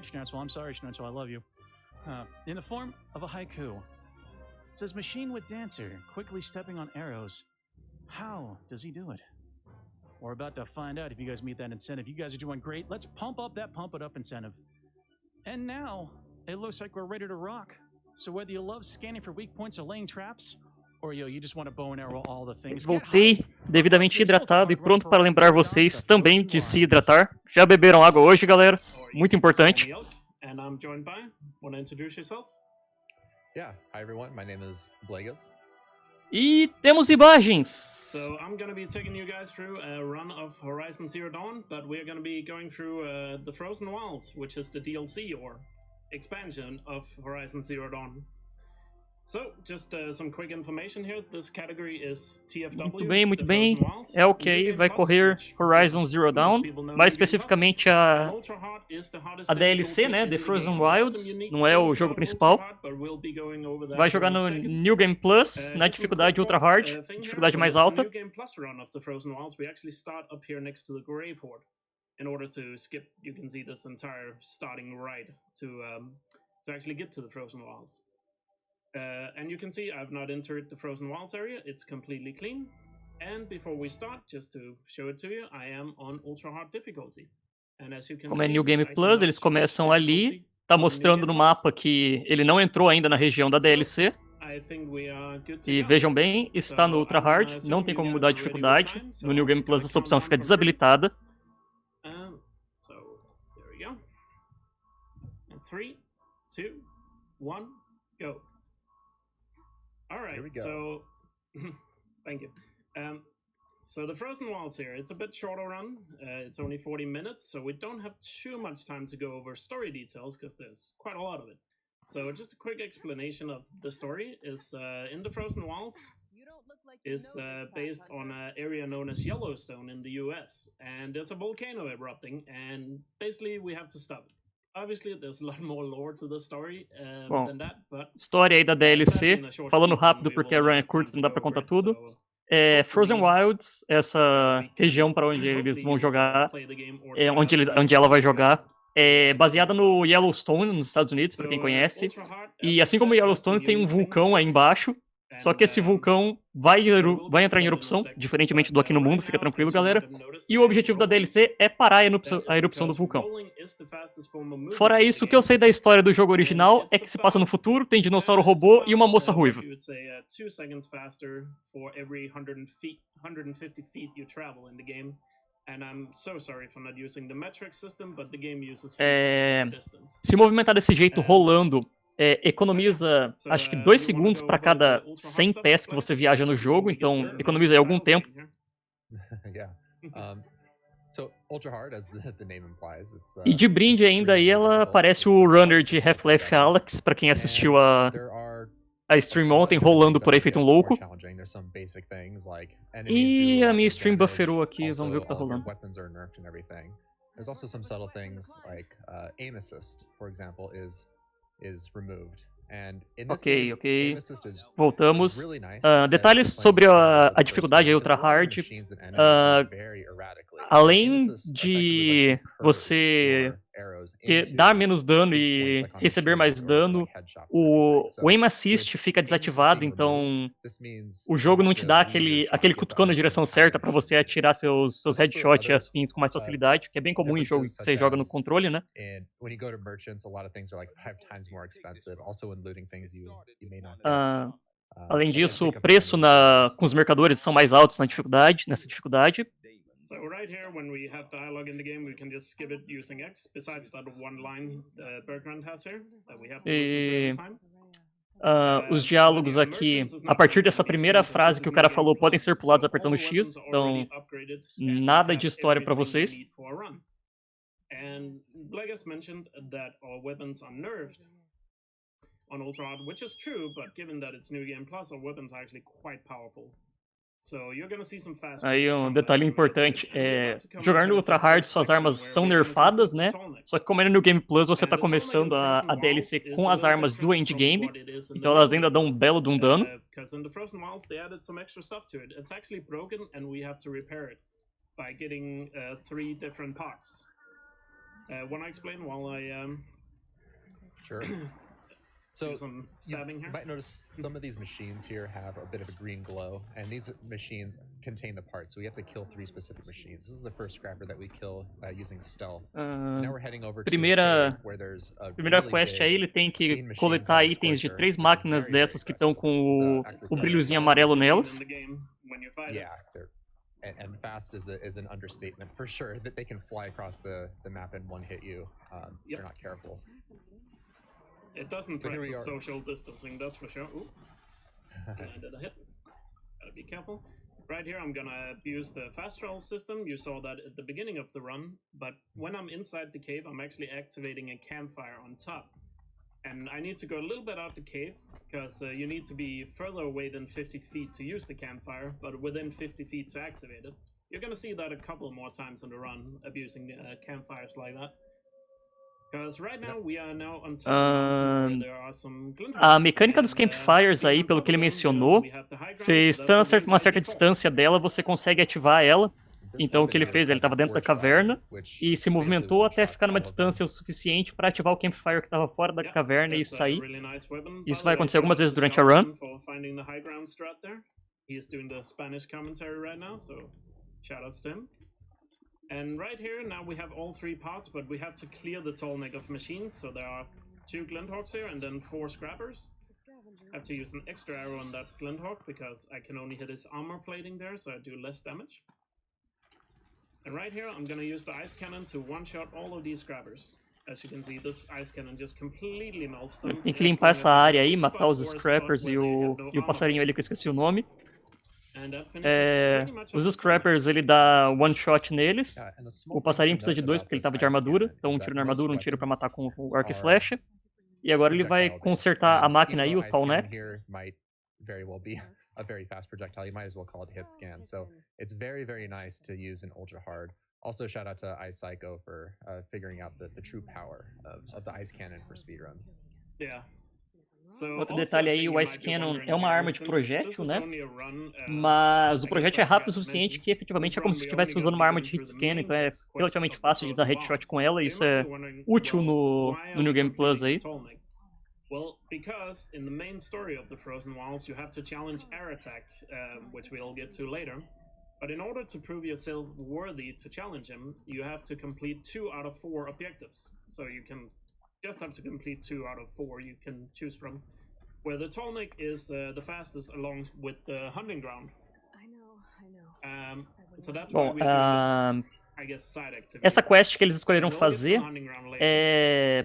right, Schnitzel. I'm sorry, Schnitzel. I love you. In the form of a haiku. It says, machine with dancer, quickly stepping on arrows. How does he do it? We're about to find out if you guys meet that incentive. You guys are doing great. Let's pump up that pump it up incentive. And now, it looks like we're ready to rock. So whether you love scanning for weak points or laying traps, or you just want to bow and arrow all the things. Voltei devidamente hidratado e pronto para lembrar vocês também de se hidratar. Já beberam água hoje, galera? Muito importante. And I'm joined by, want to introduce yourself? Yeah, hi everyone, my name is Blegas. E temos imagens. So I'm going to be taking you guys through a run of Horizon Zero Dawn, but we're going to be going through the Frozen Wilds, which is the DLC or expansion of Horizon Zero Dawn. So, just some quick information here. This category is TFW. Muito bem. É ok, vai correr Horizon Zero Dawn, mais especificamente a DLC, né, The Frozen Wilds, não é o jogo principal. Vai jogar no New Game Plus, na dificuldade Ultra Hard, dificuldade mais alta. In order to skip, you can see this entire starting ride to actually get to the Frozen Wilds. And you can see I've not entered the Frozen Wilds area, it's completely clean. And before we start, just to show it to you, I am on Ultra Hard difficulty. And as you can Como é New Game Plus, eles começam ali, tá mostrando no mapa que ele não entrou ainda na região da DLC. E vejam bem, está no Ultra Hard, não tem como mudar a dificuldade. No New Game Plus essa opção fica desabilitada. So, there we go. 3, 2, 1, go. All right, so thank you. So the Frozen Wilds here, it's a bit shorter run. It's only 40 minutes, so we don't have too much time to go over story details because there's quite a lot of it. So just a quick explanation of the story is in the Frozen Wilds is based on an area known as Yellowstone in the US, and there's a volcano erupting, and basically we have to stop it. Obviously, there's a lot more lore to the story than that, but história aí da DLC, falando rápido porque a run é curta, não dá pra contar tudo. Frozen Wilds, essa região para onde eles vão jogar, onde ela vai jogar, é baseada no Yellowstone, nos Estados Unidos, para quem conhece. E assim como o Yellowstone, tem um vulcão aí embaixo. Só que esse vulcão vai entrar em erupção, diferentemente do aqui no mundo, fica tranquilo, galera. E o objetivo da DLC é parar a erupção do vulcão. Fora isso, o que eu sei da história do jogo original é que se passa no futuro, tem dinossauro robô e uma moça ruiva. Se movimentar desse jeito rolando, economiza, acho que 2 segundos para cada 100 pés que você viaja no jogo, então economiza aí algum tempo. E de brinde ainda aí ela parece o runner de Half-Life Alyx, para quem assistiu a stream ontem, rolando por aí feito um louco. E a minha stream bufferou aqui, vamos ver o que tá rolando. There's also some subtle things like aim assist, for example, is removed. Ok. Voltamos. Detalhes sobre a dificuldade aí, Ultra Hard. Além de você dar menos dano e receber mais dano, o Aim Assist fica desativado, então o jogo não te dá aquele cutucão na direção certa para você atirar seus headshots e afins com mais facilidade, que é bem comum em jogo que você joga no controle, né? Além disso, o preço com os mercadores são mais altos nessa dificuldade. So right here, when we have dialogue in the game, we can just skip it using X, besides that one line Bertrand has here, that we have to listen to every time. Os diálogos aqui, a partir dessa primeira frase que o cara falou, podem ser pulados apertando X, então nada de história para vocês. And Blegas mentioned that our weapons are nerfed on Ultra Hard, which is true, but given that it's New Game Plus, our weapons are actually quite powerful. Aí um detalhe importante, jogar no Ultra Hard suas armas são nerfadas, né? Só que como é no New Game Plus, você tá começando a DLC com as armas do endgame, então elas ainda dão um belo de um dano. Want to explain while I Sure. So do some stabbing you here? might notice some of these machines here have a bit of a green glow, and these machines contain the parts. So we have to kill 3 specific machines. This is the first scrapper that we kill using stealth. Now we're heading over to Primeira where there's a Primeira really quest big aí, ele tem que green machine coletar called a itens de Scorcher, 3 which is máquinas very, very dessas que estão aggressive. com It's o actually brilhozinho Fastest amarelo machine nelas. in the game when you fight it. Yeah, and fast is an understatement for sure. That they can fly across the map and one hit you if you're not careful. It doesn't So here we practice are. social distancing, that's for sure. Ooh. Did I hit? Gotta be careful. Right here, I'm gonna use the fast travel system. You saw that at the beginning of the run, but when I'm inside the cave, I'm actually activating a campfire on top. And I need to go a little bit out the cave, because you need to be further away than 50 feet to use the campfire, but within 50 feet to activate it. You're gonna see that a couple more times in the run, abusing campfires like that. Because right now we are now on top of the mountain where there are some A mecânica dos campfires aí, pelo que ele mencionou, você estando a uma certa distância dela, você consegue ativar ela. Então o que ele fez, ele estava dentro da caverna e se movimentou até ficar numa distância o suficiente para ativar o campfire que estava fora da caverna e sair. Isso vai acontecer algumas vezes durante a run. And right here, now we have all 3 parts, but we have to clear the tall neck of machines. So there are 2 Glinthawks here and then 4 scrappers. I have to use an extra arrow on that Glinthawk because I can only hit his armor plating there, so I do less damage. And right here, I'm gonna use the ice cannon to one-shot all of these scrappers. As you can see, this ice cannon just completely melts them. Tem que limpar essa área aí, matar os scrappers e o passarinho ali que eu esqueci o nome. Os scrappers ele dá one shot neles. O passarinho precisa de 2 porque ele tava de armadura. Então um tiro na armadura, um tiro pra matar com o arco e flecha. E agora ele vai consertar a máquina aí, o tall neck. Very well be a very fast projectile. You might as well call it hit scan. So it's very, very nice to use in ultra hard. Also, shout out to iPsycho for figuring out the true power of the ice cannon for speedruns. Yeah. Outro detalhe aí, o Ice Cannon é uma arma de projétil, né? Mas o projétil é rápido o suficiente que efetivamente é como se estivesse usando uma arma de hit scan, então é relativamente fácil de dar headshot com ela, e isso é útil no New Game Plus aí. Well, because in the main story of the Frozen Wilds, you have to challenge air attack, which we'll get to later. But in order to prove yourself worthy to challenge him, you have to complete 2 out of 4 objectives. So you can just have to complete 2 out of 4 you can choose from. Where the tall neck is the fastest along with the hunting ground. I know. So that's why we do this. Essa quest que eles escolheram fazer,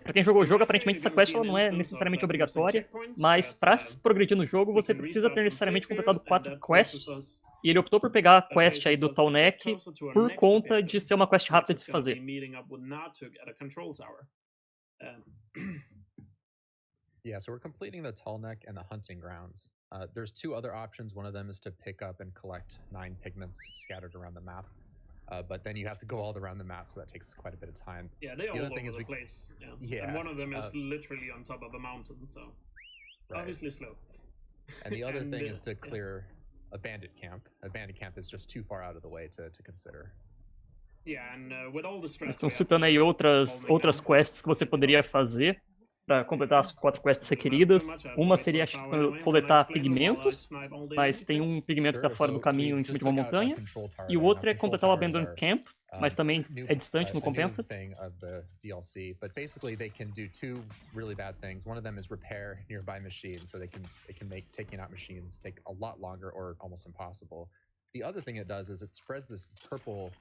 pra quem jogou o jogo, aparentemente essa quest ela não é necessariamente obrigatória, mas pra progredir no jogo você precisa ter necessariamente completado 4 quests, e ele optou por pegar a quest aí do Tall Neck por conta de ser uma quest rápida de se fazer. Yeah, so we're completing the Tall Neck and the hunting grounds. There's 2 other options. One of them is to pick up and collect 9 pigments scattered around the map. But then you have to go all around the map, so that takes quite a bit of time. Yeah, they're all over the place. Yeah. And one of them is literally on top of a mountain, so obviously slow. And the other thing is to clear a bandit camp. A bandit camp is just too far out of the way to consider. Yeah, and with all the strats, estão citando aí outras quests que você poderia fazer para completar as 4 quests requeridas. Uma seria coletar pigmentos, mas tem um pigmento que está fora do caminho em cima de uma montanha. E o outro é completar o Abandoned Camp, mas também é distante, não compensa. But basically they can do 2 really bad things. One of them is repair nearby machines, so they can make taking out machines take a lot longer or almost impossible. The other thing it does is it spreads this purple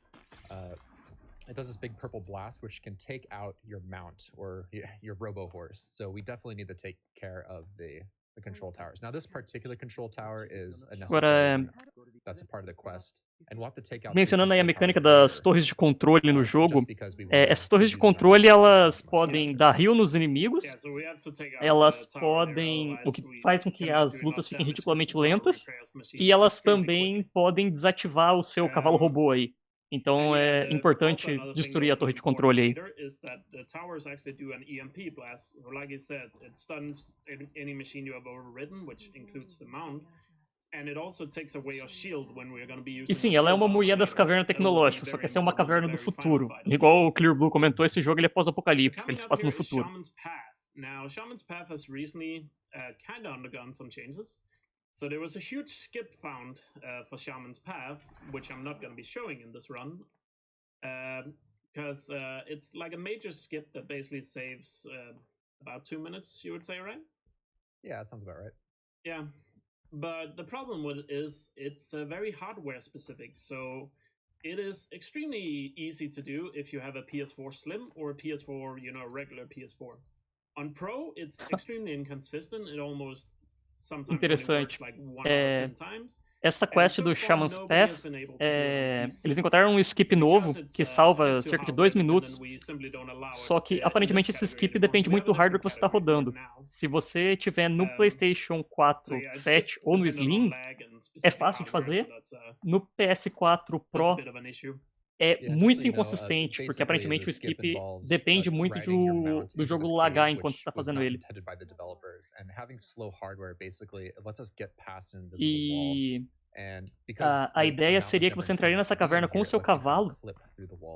it does this big purple blast, which can take out your mount or your robo horse. So we definitely need to take care of the control towers. Now, this particular control tower is a necessary one. That's a part of the quest. And we'll have to take out. Mencionando aí a mecânica das torres de controle no jogo, essas torres de controle elas podem dar heal nos inimigos, elas podem, o que faz com que as lutas fiquem ridiculamente lentas, e elas também podem desativar o seu cavalo robô aí. Então é importante destruir a torre de controle aí. And it also takes away our shield when we're going to be using. E sim, ela é uma mulher das cavernas tecnológicas, só que essa é uma caverna do futuro. Igual o Clear Blue comentou, esse jogo ele é pós-apocalíptico, ele se passa no futuro. Now, Shaman's Path has recently kind of undergone some changes. So there was a huge skip found for Shaman's Path, which I'm not going to be showing in this run. Because it's like a major skip that basically saves about 2 minutes, you would say, right? Yeah, that sounds about right. Yeah. But the problem with it is it's very hardware specific. So it is extremely easy to do if you have a PS4 Slim or a PS4, you know, a regular PS4. On Pro, it's extremely inconsistent. It almost sometimes Interessante. works like 1 out of 10 times. Essa quest do Shaman's Path, eles encontraram um skip novo que salva cerca de 2 minutos, só que aparentemente esse skip depende muito do hardware que você está rodando. Se você tiver no PlayStation 4 Fat ou no Slim, é fácil de fazer. No PS4 Pro é muito inconsistente, porque aparentemente o skip depende muito do jogo lagar enquanto você está fazendo ele. E a ideia seria que você entraria nessa caverna com o seu cavalo,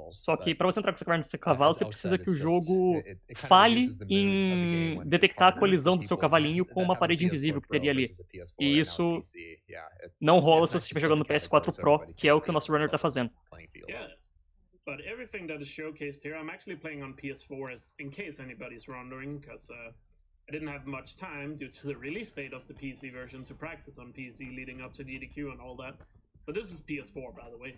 só que para você entrar com essa caverna com o seu cavalo, você precisa que o jogo falhe em detectar a colisão do seu cavalinho com uma parede invisível que teria ali. E isso não rola se você estiver jogando no PS4 Pro, que é o que o nosso runner está fazendo. But everything that is showcased here, I'm actually playing on PS4, as in case anybody's wondering, because I didn't have much time due to the release date of the PC version to practice on PC leading up to GDQ and all that. So this is PS4, by the way.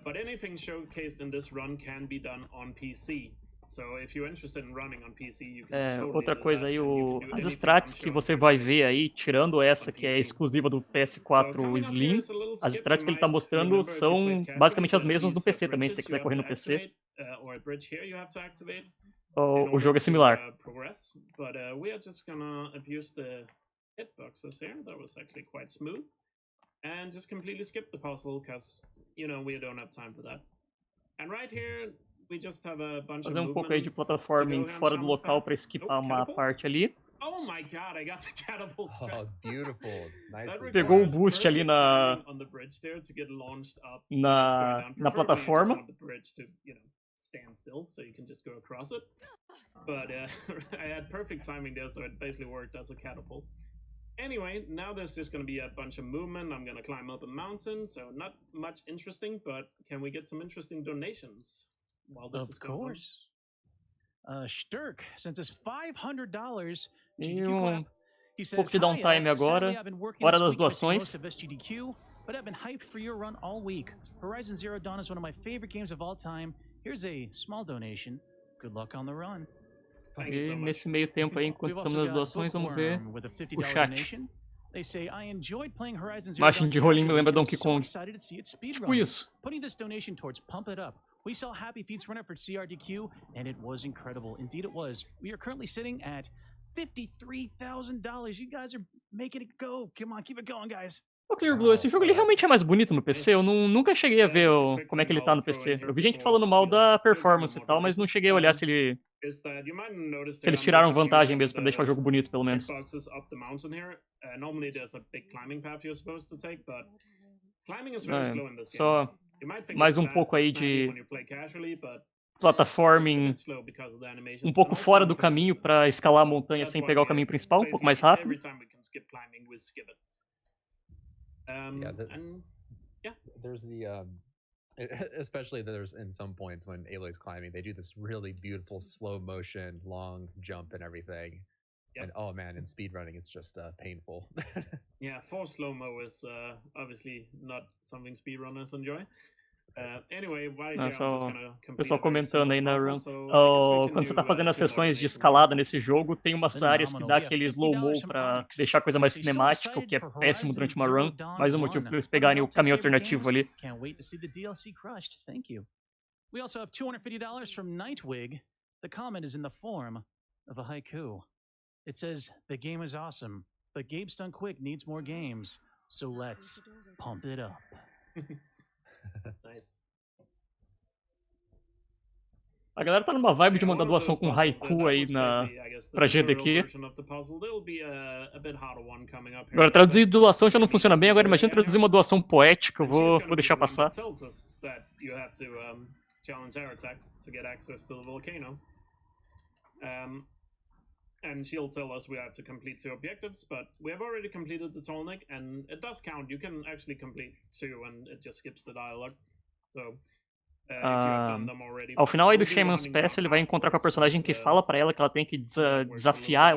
But anything showcased in this run can be done on PC. So if you're interested in running on PC, you can totally outra do coisa that, aí, and you can do as anything strats I'm que showing você here. vai ver aí, tirando essa que é exclusiva do PS4 Slim, as strats que ele tá mostrando são basicamente as mesmas no PC também, se você quiser correr no PC. O jogo é similar. But we are just gonna abuse the hitboxes here. That was actually quite smooth. And just completely skip the puzzle, because, you know, we don't have time for that. And right here, we just have a bunch Fazer of pouco aí de plataforming fora do local para esquipar uma parte ali. Oh my god, I got the catapult strat. Oh, beautiful. Nice. Pegou o boost ali na plataforma. Stand still, so you can just go across it. But I had perfect timing there, so it basically worked as a catapult. Anyway, now there's just going to be a bunch of movement. I'm going to climb up a mountain, so not much interesting, but can we get some interesting donations while this is going on? Of course. Sturk sends us $500. E pouco de downtime agora. Hora das doações. But I've been hyped for your run all week. Horizon Zero Dawn is one of my favorite games of all time. Here's a small donation. Good luck on the run. E nesse meio tempo aí, enquanto estamos nas doações, vamos ver o chat. Imagem de rolinho me lembra Donkey Kong. Tipo isso. Putting this donation towards Pump It Up. We saw Happy Feet's run up for CRDQ, and it was incredible. Indeed it was. We are currently sitting at $53,000. You guys are making it go. Come on, keep it going, guys. O Clear Blue, esse jogo ele realmente é mais bonito no PC? Eu nunca cheguei a ver como é que ele tá no PC. Eu vi gente falando mal da performance e tal, mas não cheguei a olhar se eles tiraram vantagem mesmo pra deixar o jogo bonito, pelo menos. Só mais um pouco aí de plataforming um pouco fora do caminho pra escalar a montanha sem pegar o caminho principal, um pouco mais rápido. There's the especially there's in some points when Aloy's climbing, they do this really beautiful slow motion long jump and everything. And oh man, in speedrunning it's just painful. Yeah, for slow-mo is obviously not something speedrunners enjoy. Anyway, o pessoal comentando aí na run. Quando você tá fazendo as sessões de escalada nesse jogo, tem umas áreas que dá aquele slow-mo pra deixar a coisa mais cinemática, o que é péssimo durante uma run. Mais um motivo pra eles pegarem o caminho alternativo ali. We also have $250 from Nightwig. The comment is in the form of a haiku. It says, "The game is awesome, but Gabe Stun Quick needs more games, so let's pump it up." Nice. A galera tá numa vibe de mandar doação com haiku aí pra GDQ. Agora, traduzir doação já não funciona bem, agora imagina traduzir uma doação poética, eu vou deixar passar. And she'll tell us we have to complete 2 objectives, but we have already completed the Tolnik, and it does count. You can actually complete 2, and it just skips the dialogue. So, ao final aí do Shaman's Path, ele vai encontrar com a personagem que fala pra ela que ela tem que desafiar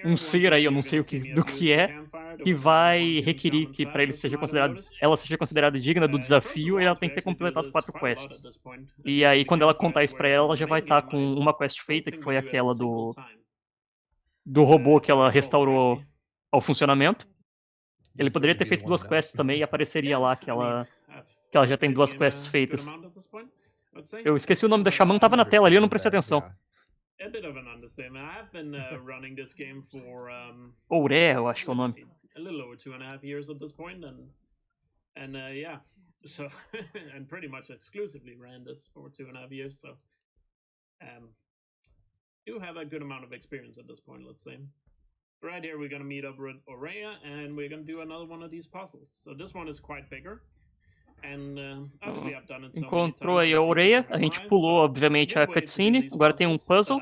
um ser aí, eu não sei do que é, que vai requerir que pra ela seja considerada digna do desafio, e ela tem que ter completado 4 quests. E aí, quando ela contar isso pra ela já vai estar com uma quest feita, que foi aquela do robô que ela restaurou ao funcionamento. Ele poderia ter feito 2 quests também, e apareceria lá que ela já tem 2 quests feitas. Eu esqueci o nome da Xamã, tava na tela ali, eu não prestei atenção. A bit of an understatement. I've been running this game for Aurea, eu acho que é o nome. A little over 2.5 years at this point, and yeah, so and pretty much exclusively ran this for 2.5 years, so do have a good amount of experience at this point, let's say. Right here, we're gonna meet up with Aurea, and we're gonna do another one of these puzzles. So this one is quite bigger. Encontrou aí a Aurea, a gente pulou, obviamente, a cutscene, agora tem um puzzle.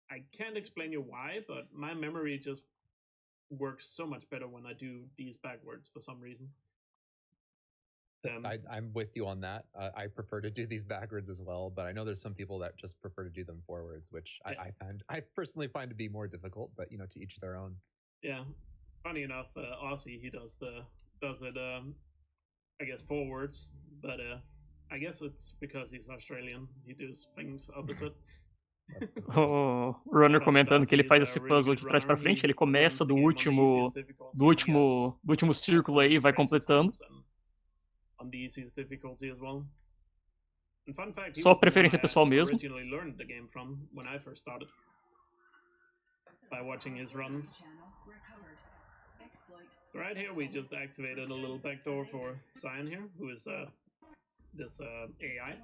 I can't explain you why, but my memory just works so much better when I do these backwards for some reason. I'm with you on that. I prefer to do these backwards as well, but I know there's some people that just prefer to do them forwards, which I personally find to be more difficult, but you know, to each their own. Yeah, funny enough, Aussie, he does it I guess forwards, but I guess it's because he's Australian. He does things opposite. O Runner comentando que ele faz esse puzzle de trás pra frente, ele começa do último círculo aí e vai completando. Só preferência pessoal mesmo. By watching his runs. So right here we just activated a little backdoor for Cyan here, who is this AI.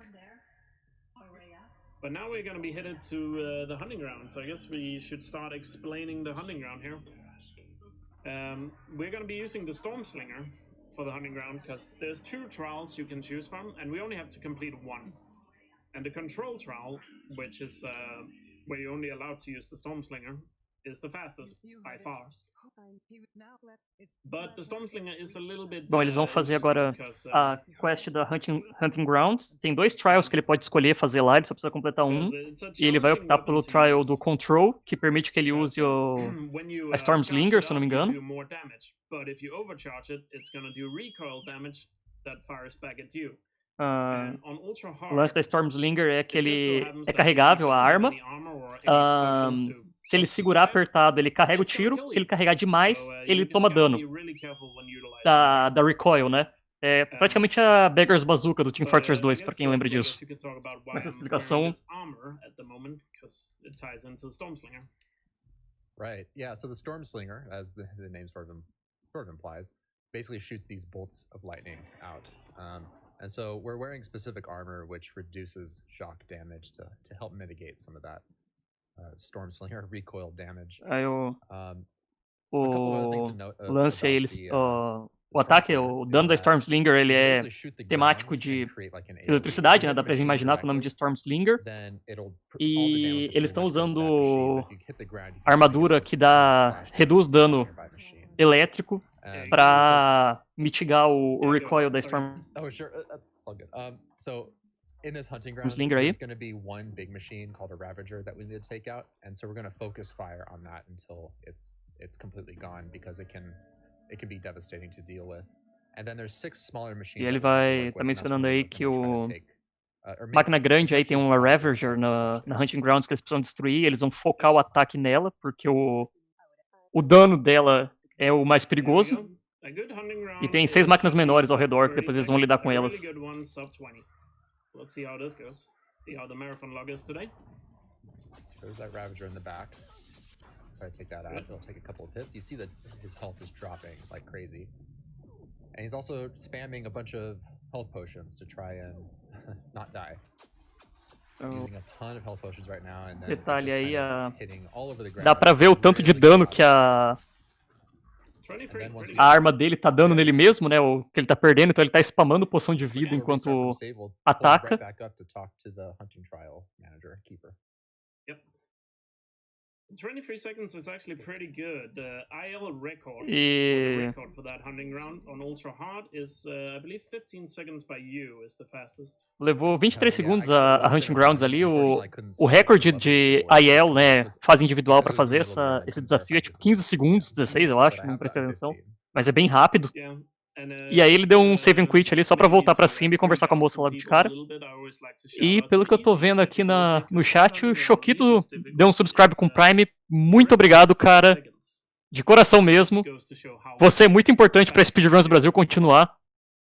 But now we're going to be headed to the hunting ground, so I guess we should start explaining the hunting ground here. We're going to be using the Stormslinger for the hunting ground, because there's 2 trials you can choose from, and we only have to complete 1. And the control trial, which is where you're only allowed to use the Stormslinger, is the fastest by far. But the Stormslinger is a little bit. Bom, eles vão fazer agora a quest da Hunting Grounds. Tem 2 trials que ele pode escolher fazer lá, ele só precisa completar um. E ele vai optar pelo trial do Control, que permite que ele use a Stormslinger, se eu não me engano. O lance da Stormslinger é que ele é carregável, a arma. Se ele segurar apertado, ele carrega o tiro. Se ele carregar demais, ele toma dano da recoil, né? É praticamente a Beggar's Bazooka do Team Fortress 2, pra quem lembra disso. Essa explicação. Right, yeah, so the Stormslinger, as the name sort of implies, basically shoots these bolts of lightning out. And so we're wearing specific armor which reduces shock damage to help mitigate some of that Stormslinger recoil damage. Aí o lance aí, o ataque, o dano da Stormslinger, ele é temático de eletricidade, né? Dá pra imaginar com o nome de Stormslinger. E eles estão usando armadura que reduz dano elétrico pra mitigar o recoil da Stormslinger in this hunting ground, there's going to be one big machine called a Ravager that we need to take out, and so we're going to focus fire on that until it's completely gone, because it can be devastating to deal with. And then there's 6 smaller machines. E ele tá mencionando aí que máquina grande aí tem uma Ravager na Hunting Grounds que eles precisam destruir, eles vão focar o ataque nela, porque o dano dela é o mais perigoso. E tem 6 máquinas menores ao redor que depois eles vão lidar com elas. Let's see how this goes. See how the marathon log is today. There's that Ravager in the back. If I take that out, it'll take a couple of hits. You see that his health is dropping like crazy. And he's also spamming a bunch of health potions to try and not die. Using a ton of health potions right now, and then Detalhe just aí, kind of hitting all over the ground. dá pra ver o tanto de dano que a arma dele tá dando nele mesmo, né? O que ele tá perdendo, então ele tá spamando poção de vida enquanto ataca. Yep. 23 seconds is actually pretty good. The IL record, E the record for that hunting ground on ultra hard is, I believe, 15 seconds by you is the fastest. levou 23 segundos a Hunting Grounds ali. O recorde de IL, né, fase individual pra fazer esse desafio é tipo 15 segundos, 16 eu acho, não prestei atenção. Mas é bem rápido. Yeah. E aí ele deu um save and quit ali só pra voltar pra cima e conversar com a moça logo de cara. E pelo que eu tô vendo aqui no chat, o Choquito deu um subscribe com Prime. Muito obrigado, cara. De coração mesmo. Você é muito importante pra Speedruns Brasil continuar.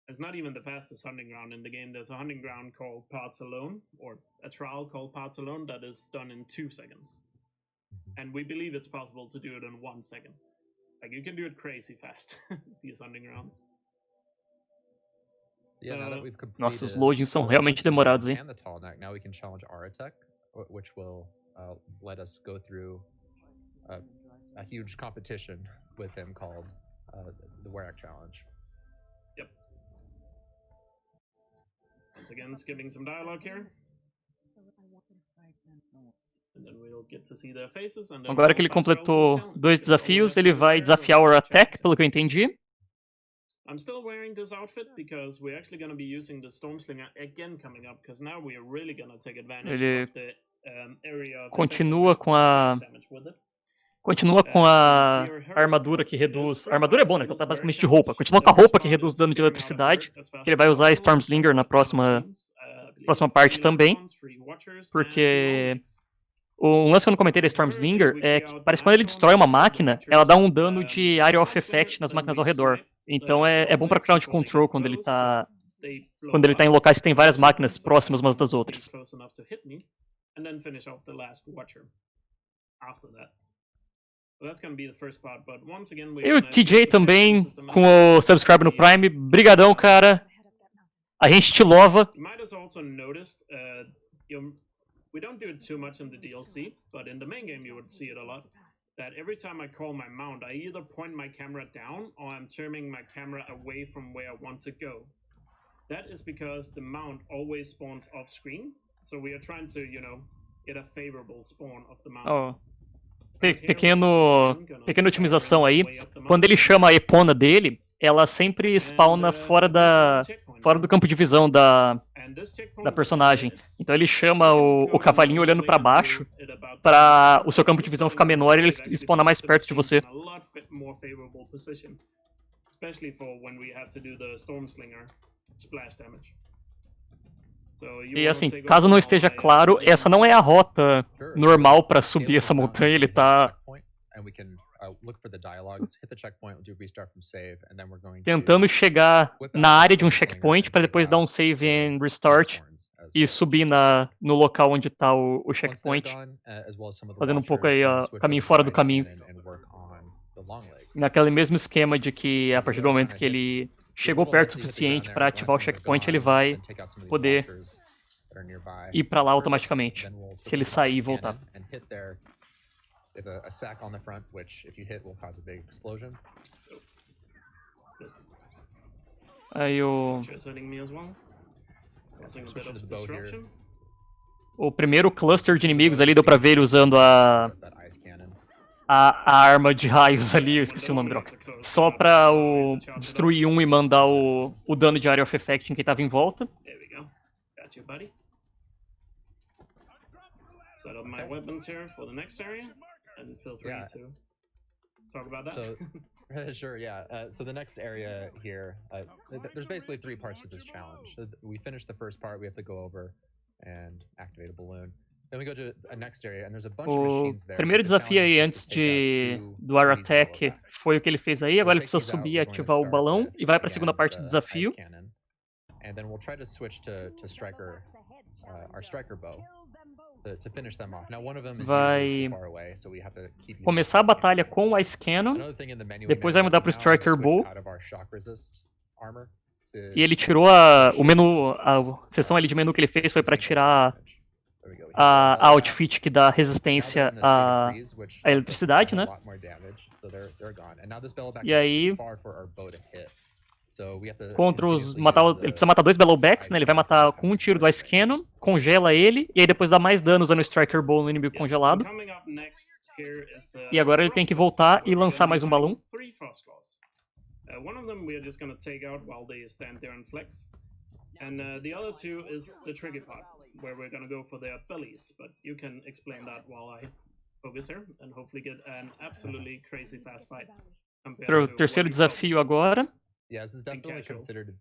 It's not even the fastest hunting ground in the game. There's a hunting ground called Parts Alone, or a trial called Parts Alone that is done in 2 seconds. And we believe it's possible to do it in 1 second. Like, you can do it crazy fast, these hunting grounds. Nossa, os loadings são realmente demorados, hein? Now we can challenge Aurea, which will let us go through a huge competition with him called the Warwick Challenge. Yep. Once again, skipping some dialogue here. Agora que ele completou 2 desafios, ele vai desafiar o Attack, pelo que eu entendi. I'm still wearing this outfit because we're actually going to be using the Stormslinger again coming up, because now we are really going to take advantage of the area of continua com a armadura que reduz... A armadura é boa, né? Ela tá basicamente de roupa. Continua com a roupa que reduz dano de eletricidade, que ele vai usar Stormslinger na próxima parte também, porque... Um lance que eu não comentei da Stormslinger é que parece que quando ele destrói uma máquina, ela dá um dano de Area of Effect nas máquinas ao redor. Então é bom pra crowd control quando ele tá em locais que tem várias máquinas próximas umas das outras. E o TJ também, com o subscribe no Prime. Brigadão, cara. A gente te louva. We don't do it too much in the DLC, but in the main game you would see it a lot. That every time I call my mount, I either point my camera down or I'm turning my camera away from where I want to go. That is because the mount always spawns off screen, so we are trying to, you know, get a favorable spawn of the mount. Oh. Pequena otimização aí. Quando ele chama a epona dele, ela sempre spawna fora do campo de visão da personagem. Então ele chama o cavalinho olhando pra baixo pra o seu campo de visão ficar menor e ele spawnar mais perto de você. E assim, caso não esteja claro, essa não é a rota normal pra subir essa montanha, ele tá tentando chegar na área de um checkpoint para depois dar um save and restart e subir no local onde tá o checkpoint, fazendo um pouco aí o caminho fora do caminho. Naquele mesmo esquema de que a partir do momento que ele chegou perto o suficiente para ativar o checkpoint, ele vai poder ir para lá automaticamente, se ele sair e voltar. A sack on the front, which if you hit will cause a big explosion. Aí o primeiro cluster de inimigos ali deu pra ver ele usando a arma de raios ali, eu esqueci o nome, droga. Só pra destruir um e mandar o dano de Area of Effect em quem tava em volta. Set up my weapons here for the next area. And feel free to talk about that. So, sure, yeah. So the next area here, there's basically 3 parts to this challenge. We finish the first part, we have to go over and activate a balloon. Then we go to a next area, and there's a bunch of machines there. O primeiro desafio aí antes do Air Attack foi o que ele fez aí. Agora ele precisa subir e ativar o balão e vai para a segunda parte do desafio. And then we'll try to switch to striker, our striker bow. Vai começar a batalha com o Ice Cannon, depois vai mudar para o Striker Bow armor. E ele tirou o menu, a seção ali de menu que ele fez foi pra tirar a outfit que dá resistência à eletricidade, né? E aí, contra os... ele precisa matar 2 Bellowbacks, né? Ele vai matar com um tiro do Ice Cannon, congela ele, e aí depois dá mais dano usando o Striker Bow no inimigo congelado. E agora ele tem que voltar e lançar mais um balão. One of them we are just gonna take out while they stand there and flex. And the other two is the trigger part, where we're gonna go for their bellies. But you can explain that while I focus here and hopefully get an absolutely crazy fast fight. Pro terceiro desafio agora. Yeah, this is definitely considered.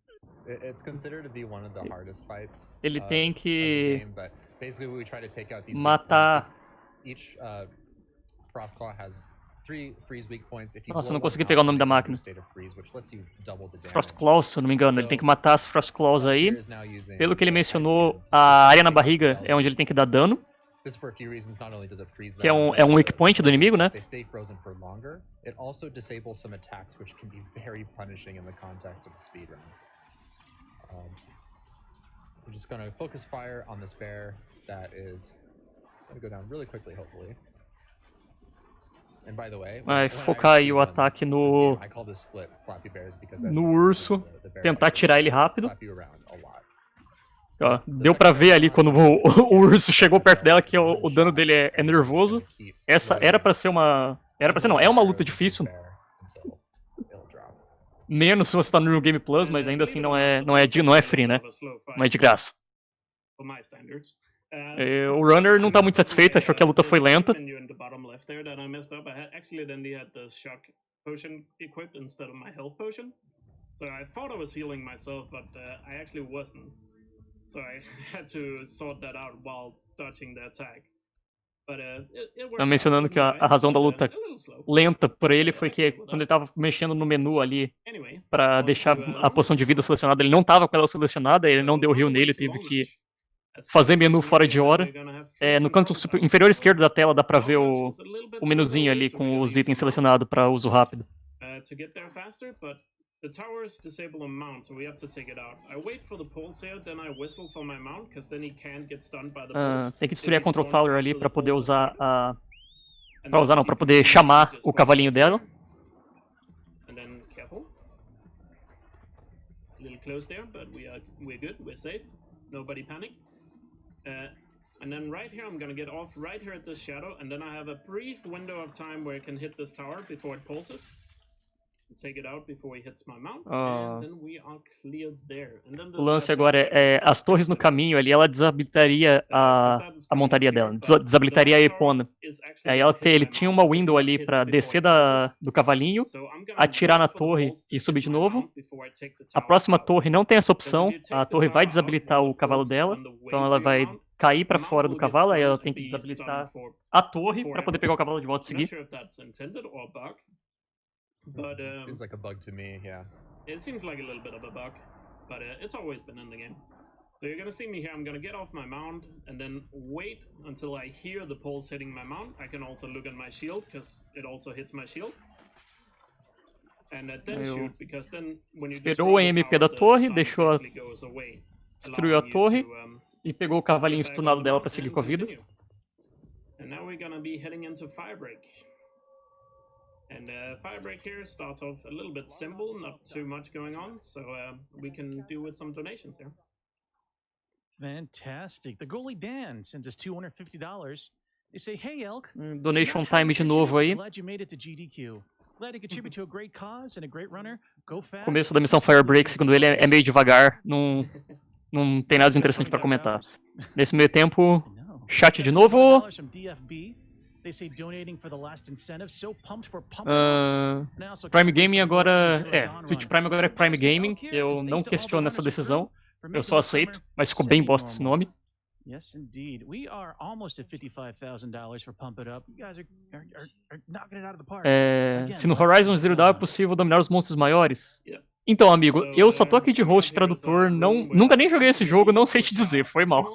It's considered to be one of the hardest fights. Ele tem que game, but basically we try to take out these matar. Each Frostclaw has 3 freeze weak points. Nossa, eu não consegui pegar o nome da máquina. Frostclaws, se eu não me engano. Ele tem que matar as Frostclaws aí. Pelo que ele mencionou, a área na barriga é onde ele tem que dar dano. Que é um weak point do inimigo, né? It also disables some attacks which can be very punishing in the context of the speedrun. We're just going to focus fire on this bear that is going to go down really quickly, hopefully. And by the way, vai focar aí o ataque no urso, tentar tirar ele rápido. Ó, deu pra ver ali quando o urso chegou perto dela que o dano dele é nervoso. Essa era pra ser uma... não, é uma luta difícil. Menos se você tá no New Game Plus, mas ainda assim não é free, né? Não é de graça. O Runner não tá muito satisfeito, achou que a luta foi lenta. Tá mencionando que a razão da luta lenta por ele foi que quando ele tava mexendo no menu ali pra deixar a poção de vida selecionada, ele não tava com ela selecionada, ele não deu heal nele, teve que fazer menu fora de hora. No canto inferior esquerdo da tela dá pra ver o menuzinho ali com os itens selecionados pra uso rápido. The towers disable a mount, so we have to take it out. I wait for the pulse here, then I whistle for my mount, because then he can't get stunned by the pulse. Tem que destruir a Control Tower ali pra poder usar a... pra poder chamar o cavalinho dela. And then, careful. A little close there, but we're good, we're safe. Nobody panic. And then right here, I'm gonna get off right here at this shadow, and then I have a brief window of time where I can hit this tower before it pulses. Take it out before he hits my mount, and then we are cleared there. And then o lance agora é as torres no caminho ali, ela desabilitaria a montaria dela, desabilitaria a epona. Aí ele tinha uma window ali pra descer do cavalinho, atirar na torre e subir de novo. A próxima torre não tem essa opção, a torre vai desabilitar o cavalo dela, então ela vai cair pra fora do cavalo, aí ela tem que desabilitar a torre pra poder pegar o cavalo de volta e seguir. But seems like a bug to me, yeah. It seems like a little bit of a bug, but it's always been in the game. So you're gonna see me here. I'm gonna get off my mount and then wait until I hear the pulse hitting my mount. I can also look at my shield because it also hits my shield. And then shoot because then when you esperou o MP da torre, destruiu a torre e pegou o cavalinho stunado dela para seguir com a vida. And now we're gonna be heading into Firebreak. And Firebreak here starts off a little bit simple, not too much going on, so we can do with some donations here. Fantastic. The goalie Dan sends us $250. They say, "Hey Elk, donation time de novo aí. Glad you made it to GDQ. Glad to contribute to a great cause and a great runner. Go fast." Começo da missão Firebreak, segundo ele, é meio devagar, não tem nada de interessante para comentar. Nesse meio tempo, chat de novo. Prime Gaming agora... Twitch Prime agora é Prime Gaming. Eu não questiono essa decisão. Eu só aceito, mas ficou bem bosta esse nome. Yes, indeed. We are almost at $55,000 for Pump It Up. You guys are knocking it out of the park. Se no Horizon Zero Dawn é possível dominar os monstros maiores? Então, amigo, eu só tô aqui de host tradutor, nunca nem joguei esse jogo, não sei te dizer, foi mal.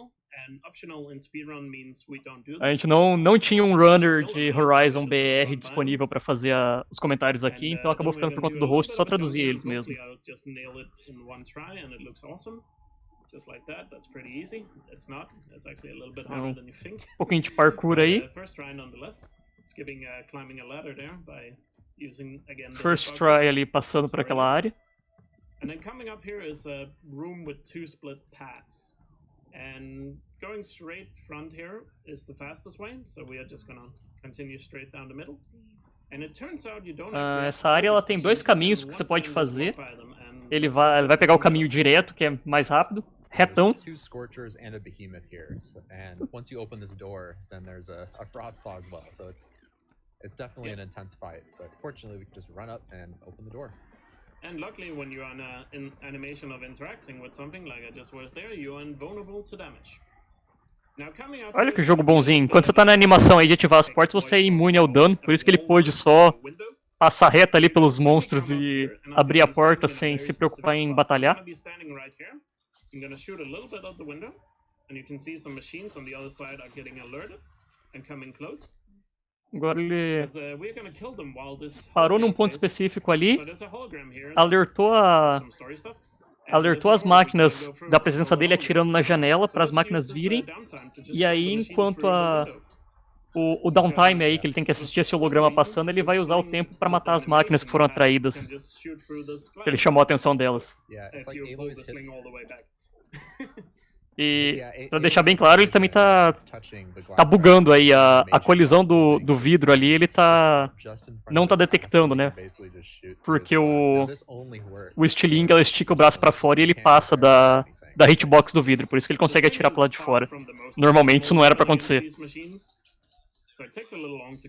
and optional in speedrun means we don't do A that. gente não tinha um runner de Horizon BR disponível para fazer os comentários aqui, então acabou ficando por conta do host, só traduzir eles mesmo. Just nail it in one try and it looks awesome. Just like that, that's pretty easy. It's not. It's actually a little bit harder than you think. Pouquinho de parkour aí. First try nonetheless. Skipping climbing a ladder there by using again the First hitboxes. try ali passando por aquela área. And then coming up here is a room with 2 split paths. And going straight front here is the fastest way, so we are just gonna continue straight down the middle. And it turns out you don't Essa área ela tem 2 caminhos que você pode fazer. Ele vai pegar o caminho direto, que é mais rápido, retão. There's 2 scorchers and a behemoth here, and once you open this door, then there's a frost claw as well. So it's definitely an intense fight, but fortunately we can just run up and open the door. And luckily, when you're on an animation of interacting with something like I just was there, you're invulnerable to damage. Now, coming up Olha que jogo bonzinho. Quando você tá na animação aí de ativar as portas, você é imune ao dano, por isso que ele pôde só passar reto ali pelos monstros e abrir a porta sem se preocupar em batalhar. I'm gonna shoot a little bit out the window, and you can see some machines on the other side are getting alerted and coming close. Agora ele We're gonna kill them while this parou num ponto específico ali, So there's a hologram here, alertou some story stuff. alertou as máquinas da presença dele atirando na janela para as máquinas virem. E aí, enquanto o downtime aí, que ele tem que assistir esse holograma passando, ele vai usar o tempo para matar as máquinas que foram atraídas. Ele chamou a atenção delas. E, pra deixar bem claro, ele também tá bugando aí. A colisão do vidro ali, ele não tá detectando, né? Porque o Sling, ela estica o braço pra fora e ele passa da hitbox do vidro. Por isso que ele consegue atirar pro lado de fora. Normalmente isso não era pra acontecer.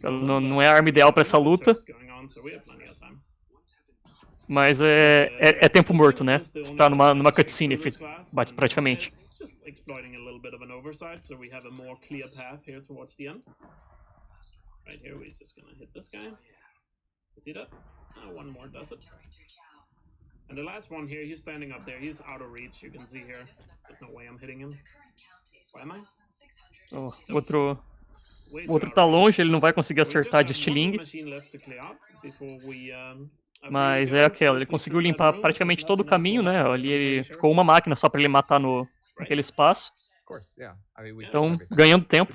Não é a arma ideal pra essa luta. Mas é tempo morto, né? Você tá numa cutscene, praticamente. Exploiting a little bit of an oversight, so we have a more clear path here towards the end. Right here, we're just gonna hit this guy. You see that? One more does it. And the last one here, he's standing up there. He's out of reach, you can see here. There's no way I'm hitting him. Why am I? Oh, o outro tá longe, ele não vai conseguir acertar de Sling. Mas é aquela, ele conseguiu limpar praticamente todo o caminho, né? Ali ficou uma máquina só pra ele matar naquele espaço. Então, ganhando tempo.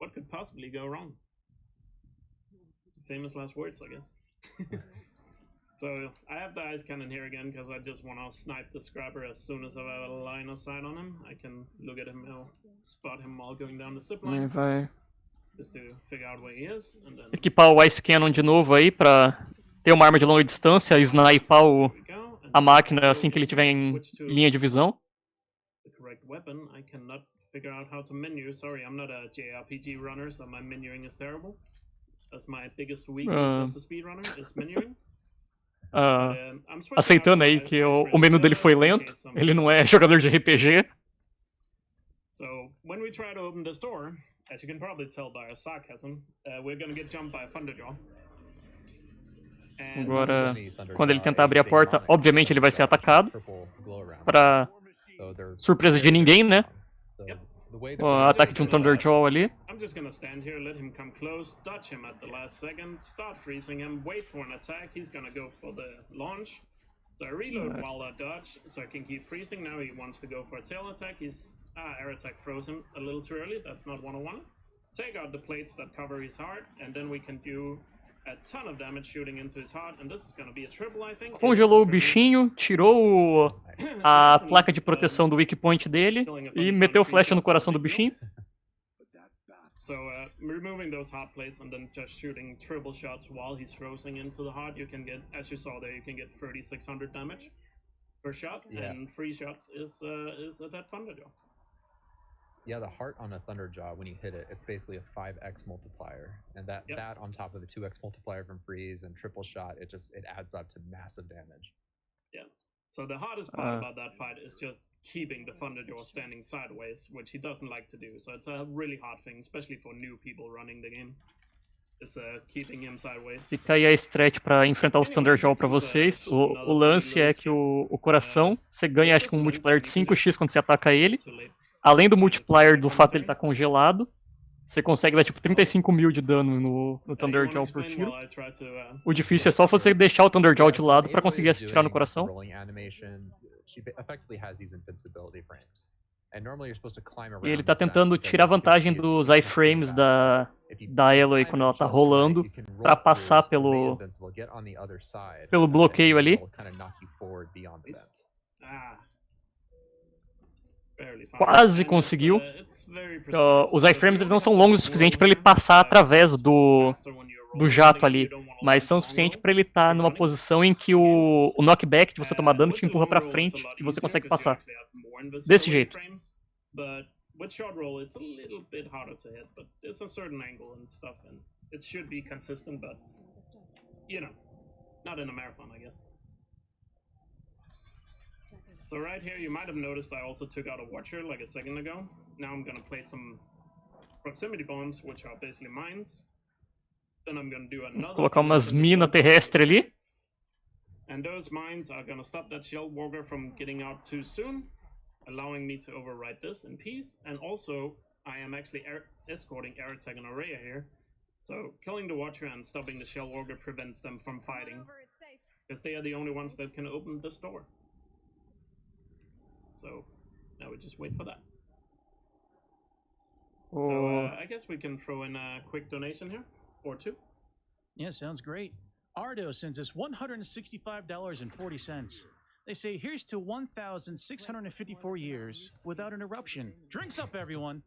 What could possibly go wrong? Famous last words, I guess. So, I have the ice cannon here again because I just want to snipe the scrapper as soon as I have a line of sight on him. I can look at him and spot him while going down the zip line. Just to figure out where he is, and then... Equipar o Ice Cannon de novo aí pra ter uma arma de longa distância, sniper a máquina assim que ele estiver em linha de visão. The correct weapon, I cannot figure out how to menu. Sorry, I'm not a JRPG runner, so my menuing is terrible. That's my biggest weakness as a speedrunner, is menuing. Aceitando aí que o menu dele foi lento, ele não é jogador de RPG. So, when we try to open this door, as you can probably tell by our sarcasm, we're gonna get jumped by a Thunderjaw. Agora, quando ele tentar abrir a porta, obviamente ele vai ser atacado. Pra surpresa de ninguém, né? O ataque de um Thunderjaw ali. I'm just gonna stand here, let him come close, dodge him at the last second, start freezing him, wait for an attack. He's gonna go for the launch. So I reload while I dodge, so I can keep freezing. Now he wants to go for a tail attack. He's air attack froze him a little too early. That's not what I wanted. Take out the plates that cover his heart, and then we can do a ton of damage shooting into his heart. And this is gonna be a triple, I think. Congelou o bichinho, tirou a placa de proteção do weak point dele e meteu flecha no coração do bichinho. So removing those heart plates and then just shooting triple shots while he's frozen into the heart, you can get, as you saw there, you can get 3,600 damage per shot, and 3 shots is a dead Thunderjaw. Yeah, the heart on a Thunderjaw, when you hit it, it's basically a 5x multiplier, and that on top of the 2x multiplier from freeze and triple shot, it adds up to massive damage. Yeah. So the hardest part about that fight is just keeping the Thunderjaw standing sideways, which he doesn't like to do. So it's a really hard thing, especially for new people running the game. Is keeping him sideways. Fica aí a strat pra enfrentar os Thunderjaw pra vocês. O lance é que o coração, você ganha acho que um multiplier de 5x quando você ataca ele. além do multiplier do fato de ele estar congelado, você consegue dar tipo 35 mil de dano no Thunderjaw por tiro. O difícil é só você deixar o Thunderjaw de lado pra conseguir atirar no coração. E ele tá tentando tirar vantagem dos iframes da Eloy quando ela tá rolando pra passar pelo bloqueio ali. Quase conseguiu. Os iframes eles não são longos o suficiente pra ele passar através do jato ali, mas são o suficiente pra ele estar numa posição em que o knockback de você tomar dano te empurra pra frente e você consegue passar. Desse jeito. But with short roll, it's a little bit harder to hit, but there's a certain angle and stuff, and it should be consistent, but, you know, not in a marathon, I guess. So right here, you might have noticed I also took out a watcher like a second ago. Now I'm gonna place some proximity bombs, which are basically mines. Then I'm gonna do another... Colocar umas minas terrestres ali. And those mines are gonna stop that shell walker from getting out too soon, allowing me to override this in peace, and also I am actually escorting air attack and Aurea here, so killing the Watcher and stopping the Shell Walker prevents them from fighting, because they are the only ones that can open this door. So now we just wait for that. So I guess we can throw in a quick donation here, or two. Yeah, sounds great. Ardo sends us $165.40. They say, here's to 1,654 years without an eruption. Drinks up, everyone.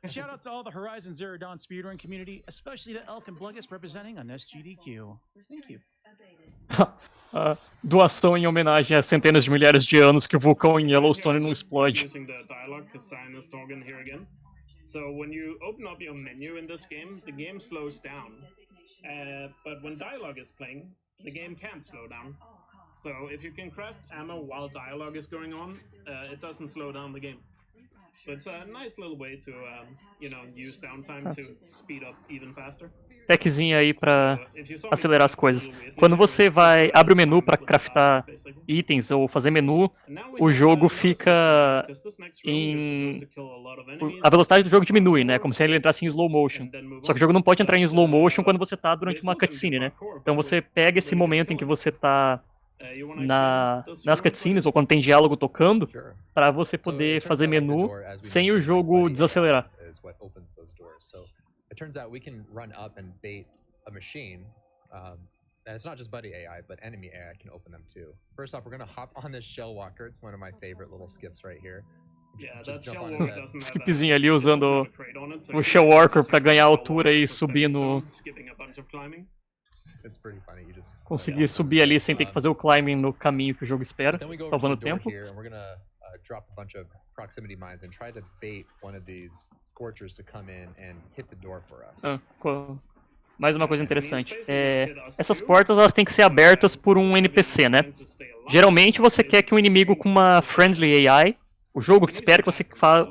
Shout out to all the Horizon Zero Dawn speedrun community, especially to Elk and Bluggus representing on SGDQ. Thank you. Doação em homenagem a centenas de milhares de anos que o vulcão em Yellowstone não explode. So when you open up your menu in this game, the game slows down. But when dialogue is playing, the game can't slow down. So if you can craft ammo while dialogue is going on, it doesn't slow down the game. But it's a nice little way to, you know, use downtime to speed up even faster. Techzinho aí pra acelerar as coisas. Quando você abre o menu pra craftar itens ou fazer menu, o jogo fica em... A velocidade do jogo diminui, né? Como se ele entrasse em slow motion. Só que o jogo não pode entrar em slow motion quando você tá durante uma cutscene, né? Então você pega esse momento em que você tá nas cutscenes ou quando tem diálogo tocando, pra você poder fazer menu sem o jogo desacelerar. It turns out we can run up and bait a machine, and it's not just buddy AI, but enemy AI can open them too. First off, we're gonna hop on this shell walker. It's one of my favorite little skips right here. Skipzinho ali usando o shell walker pra ganhar altura e subir no... Conseguir subir ali sem ter que fazer o climbing no caminho que o jogo espera, salvando tempo. Drop a bunch of proximity mines and try to bait one of these scorchers to come in and hit the door for us. Mais uma coisa interessante. Essas portas elas têm que ser abertas por um NPC, né? Geralmente você quer que um inimigo com uma friendly AI, o jogo que espera que você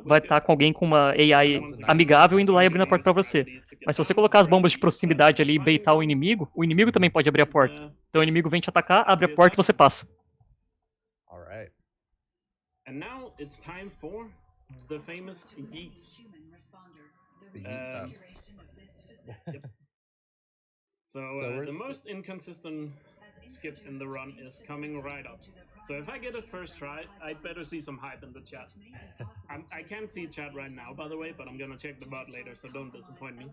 vai estar com alguém com uma AI amigável indo lá e abrindo a porta pra você. Mas se você colocar as bombas de proximidade ali e baitar o inimigo também pode abrir a porta. Então o inimigo vem te atacar, abre a porta e você passa. Alright. And now it's time for the famous yeet. Yep. So the most inconsistent skip in the run is coming right up. So if I get it first try, I'd better see some hype in the chat. I can't see chat right now, by the way, but I'm gonna check the bot later, so don't disappoint me.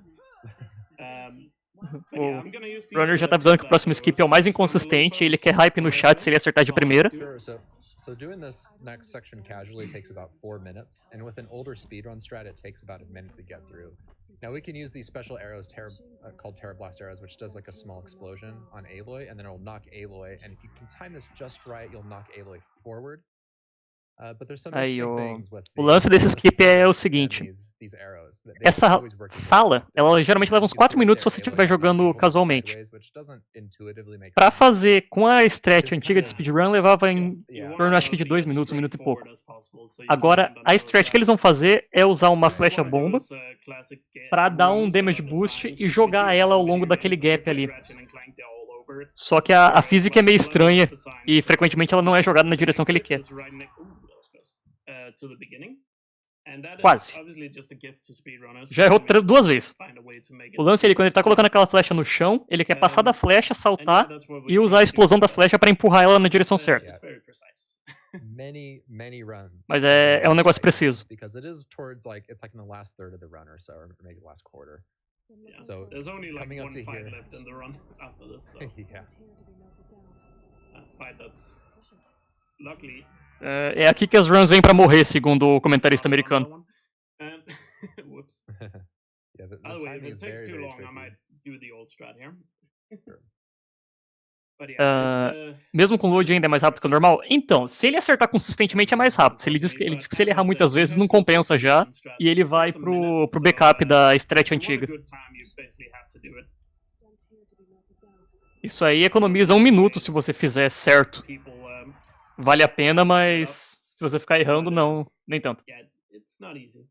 O Runner já tá avisando que o próximo skip é o mais inconsistente e ele quer hype no chat se ele acertar de primeira. So doing this next section casually takes about 4 minutes, and with an older speedrun strat, it takes about a minute to get through. Now we can use these special arrows called Terra Blast arrows, which does like a small explosion on Aloy, and then it'll knock Aloy, and if you can time this just right, you'll knock Aloy forward. But there's some interesting things with o lance desse skip é o seguinte. Essa sala, ela geralmente leva uns 4 minutos se você estiver jogando casualmente. Pra fazer com a strat antiga de speedrun, levava em torno, acho que de 2 minutos, 1 minuto e pouco. Agora, a strat que eles vão fazer é usar uma flecha bomba pra dar um damage boost e jogar ela ao longo daquele gap ali. Só que a física é meio estranha e frequentemente ela não é jogada na direção que ele quer. To the beginning, Quase. Já errou 2 vezes. O lance é ele, quando ele tá colocando aquela flecha no chão, ele quer passar da flecha, saltar e usar a explosão da flecha pra empurrar ela na direção certa. Many runs. Mas é um negócio preciso. Because it is towards it's like in the last third of the run or so, or maybe the last quarter. Yeah. So there's only like coming up one to fight here- left in the run after this. So Yeah. a fight that's luckily É aqui que as runs vêm pra morrer, segundo o comentarista not a longer americano. one. Whoops. Yeah, the By the way, if timing it is takes very, too very long, I tricky. might do the old strat here. Sure. But yeah, Mesmo com o load ainda é mais rápido que o normal? Então, se ele acertar consistentemente é mais rápido. Ele diz que se ele errar muitas vezes não compensa já, e ele vai pro backup da Strat antiga. Isso aí economiza 1 minuto se você fizer certo. Vale a pena, mas se você ficar errando, não, nem tanto. Yeah, it's not easy.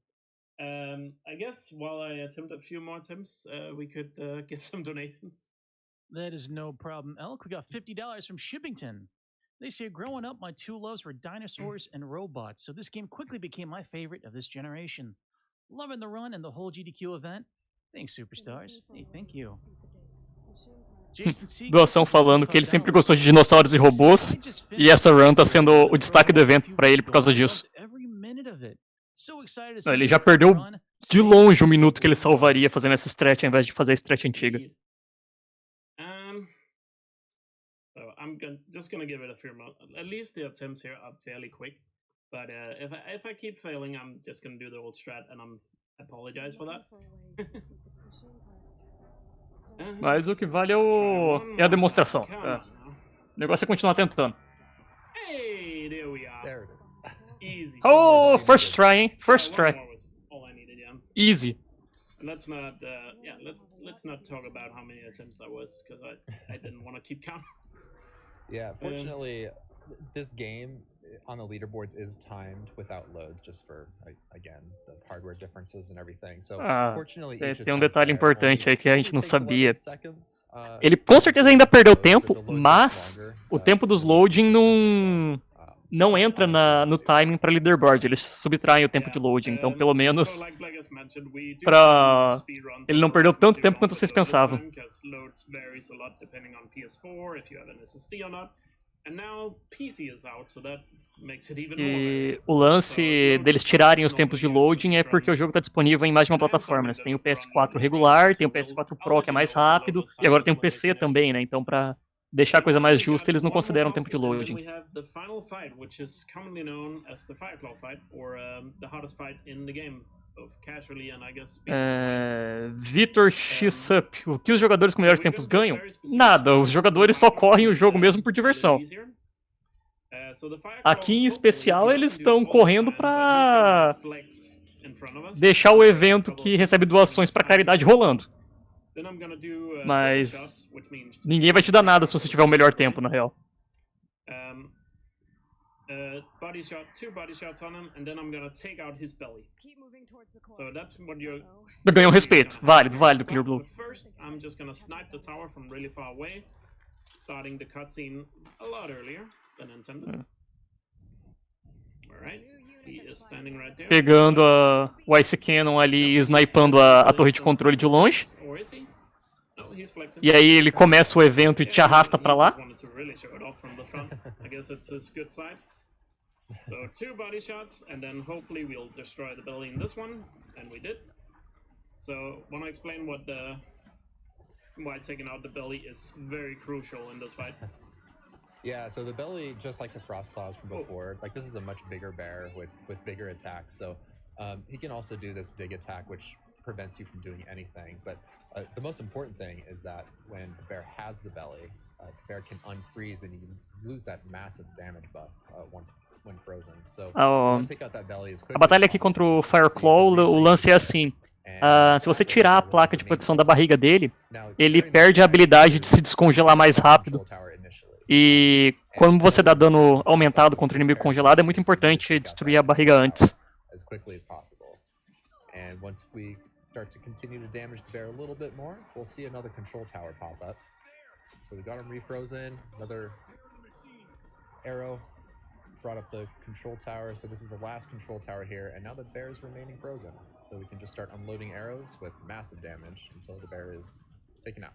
I guess while I attempt a few more attempts, we could get some donations. That is no problem, Elk. We got $50 from Shippington. They say growing up, my 2 loves were dinosaurs and robots, so this game quickly became my favorite of this generation. Loving the run and the whole GDQ event. Thanks, superstars. Hey, thank you. Jason Siga Doação falando que ele sempre gostou de dinossauros e robôs, e essa run tá sendo o destaque do evento pra ele por causa disso. Não, ele já perdeu de longe 1 minuto que ele salvaria fazendo essa stretch ao invés de fazer a stretch antiga. So I'm just gonna give it a few more. At least the attempts here are fairly quick. But if I keep failing, I'm just gonna do the old strat, and I apologize for that. Mas o que vale é a demonstração. Tá? O negócio é continuar tentando. Hey, there we are. There it is. Easy. Oh, first try, hein? First One try. more was all I needed, yeah. Easy. Let's not, let's not talk about how many attempts that was, because I didn't want to keep count. Yeah, fortunately, this game on the leaderboards is timed without loads, just for again the hardware differences and everything. So, fortunately, each tem um attempt detalhe there importante only aí que a gente não takes sabia. 11 seconds, Ele com certeza ainda perdeu so the tempo, load takes mas longer, o tempo dos loading não entra no timing para leaderboard, eles subtraem o tempo de loading, então pelo menos pra ele não perdeu tanto tempo quanto vocês pensavam. E o lance deles tirarem os tempos de loading é porque o jogo está disponível em mais de uma plataforma, né? Você tem o PS4 regular, tem o PS4 Pro que é mais rápido, e agora tem o PC também, né? Então pra deixar a coisa mais justa, eles não consideram tempo de loading. Vitor X-Up, o que os jogadores com melhores tempos ganham? Nada, os jogadores só correm o jogo mesmo por diversão. Aqui em especial eles estão correndo pra deixar o evento que recebe doações pra caridade rolando. Mas ninguém vai te dar nada se você tiver o melhor tempo, na real. Body shot, 2 body shots on him, and then I'm gonna take out his belly. So that's what you're... Ganhou respeito. Válido, Clear Blue. But first, I'm just gonna snipe the tower from really far away, starting the cutscene a lot earlier than intended. Alright, he is standing right there. Pegando o Ice Cannon ali e snipando a torre de controle de longe. E aí ele começa o evento e te arrasta pra lá. So 2 body shots, and then hopefully we'll destroy the belly in this one, and we did. So, want to explain why taking out the belly is very crucial in this fight. Yeah, so the belly, just like the frost claws from before, like this is a much bigger bear with bigger attacks. So he can also do this dig attack, which prevents you from doing anything. But the most important thing is that when the bear has the belly, the bear can unfreeze and you lose that massive damage buff when frozen. So take out that belly as quickly A batalha aqui contra o Fireclaw, o lance é assim. Se você tirar a placa de proteção da barriga dele, ele perde a habilidade de se descongelar mais rápido. E quando você dá dano aumentado contra o inimigo congelado, é muito importante destruir a barriga antes. Start to continue to damage the bear a little bit more, we'll see another control tower pop up. So we got him refrozen, another arrow brought up the control tower. So this is the last control tower here, and now the bear is remaining frozen. So we can just start unloading arrows with massive damage until the bear is taken out.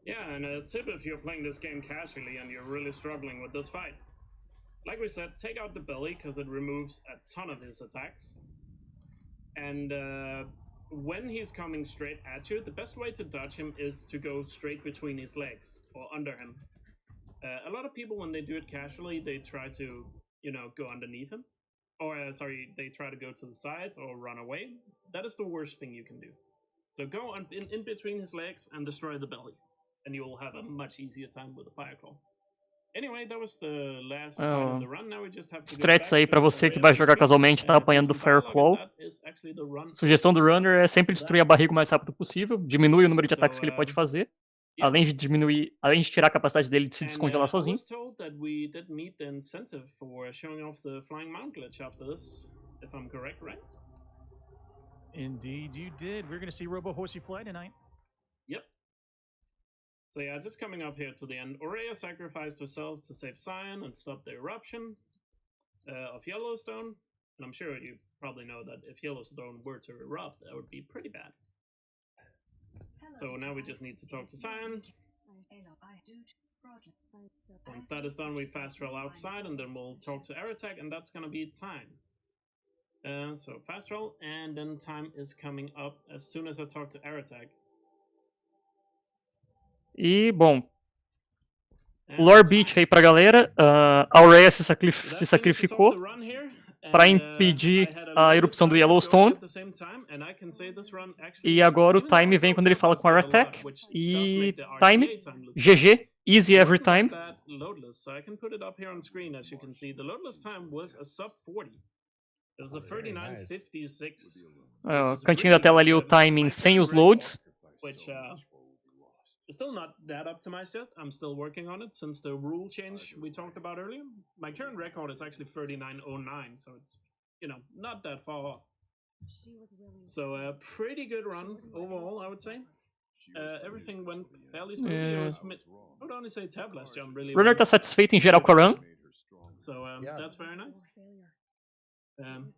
Yeah, and a tip if you're playing this game casually and you're really struggling with this fight. Like we said, take out the belly because it removes a ton of his attacks. And when he's coming straight at you, the best way to dodge him is to go straight between his legs or under him. A lot of people, when they do it casually, they try to, you know, go underneath him. Or, they try to go to the sides or run away. That is the worst thing you can do. So go in between his legs and destroy the belly. And you will have a much easier time with the Fireclaw. Anyway, that was the last fight in the run. Now we just have to Strats aí pra você que vai jogar casualmente, tá apanhando do Fireclaw. Sugestão do runner é sempre destruir a barriga o mais rápido possível, diminui o número de ataques que ele pode fazer, além de tirar a capacidade dele de se descongelar sozinho. Indeed you did. We're going to see Robo Horsey fly tonight. Yep. So yeah, just coming up here to the end, Aurea sacrificed herself to save Cyan and stop the eruption of Yellowstone. And I'm sure you probably know that if Yellowstone were to erupt, that would be pretty bad. So now we just need to talk to Cyan. Once that is done, we fast travel outside, and then we'll talk to Aeratech, and that's gonna be time. So fast travel, and then time is coming up as soon as I talk to Aeratech. E, bom, lore beat aí pra galera, a Aurea se sacrificou para impedir a erupção do Yellowstone, e agora o Time vem quando ele fala com a Aeratech, e Time, GG, easy every time. Cantinho da tela ali o timing sem os loads. Still not that optimized yet. I'm still working on it since the rule change we talked about earlier. My current record is actually 39.09, so it's, you know, not that far off. So a pretty good run overall, I would say. Everything went fairly smoothly. I would only say tab last jump really. Runner tá satisfeito em geral com a run. So that's very nice.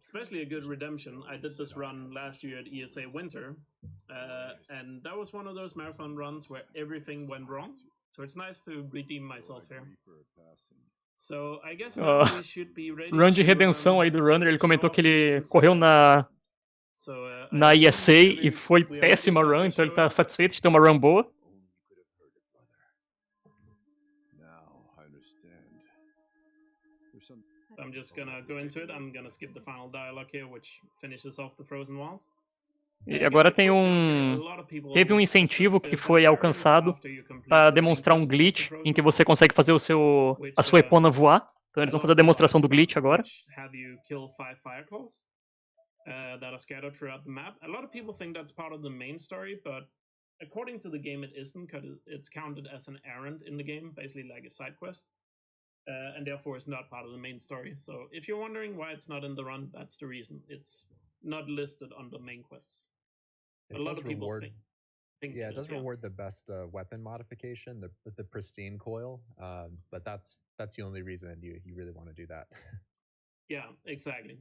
Especially a good redemption. I did this run last year at ESA Winter, and that was one of those marathon runs where everything went wrong. So it's nice to redeem myself here. So I guess we should be ready. Run de redenção aí do Runner. Ele comentou que ele correu na ESA e foi péssima run, então ele tá satisfeito de ter uma run boa. I'm just gonna go into it. I'm gonna skip the final dialogue here, which finishes off the frozen walls. E agora teve um incentivo que foi alcançado para demonstrar um glitch em que você consegue fazer a sua epona voar. Então eles vão fazer a demonstração do glitch agora. That are scattered throughout the map. A lot of people think that's part of the main story, but according to the game, it isn't, because it's counted as an errand in the game, basically like a side quest. And therefore it's not part of the main story. So if you're wondering why it's not in the run, that's the reason. It's not listed on the main quests. A lot of people think it does reward the best weapon modification, the pristine coil, but that's the only reason you really want to do that. Yeah, exactly.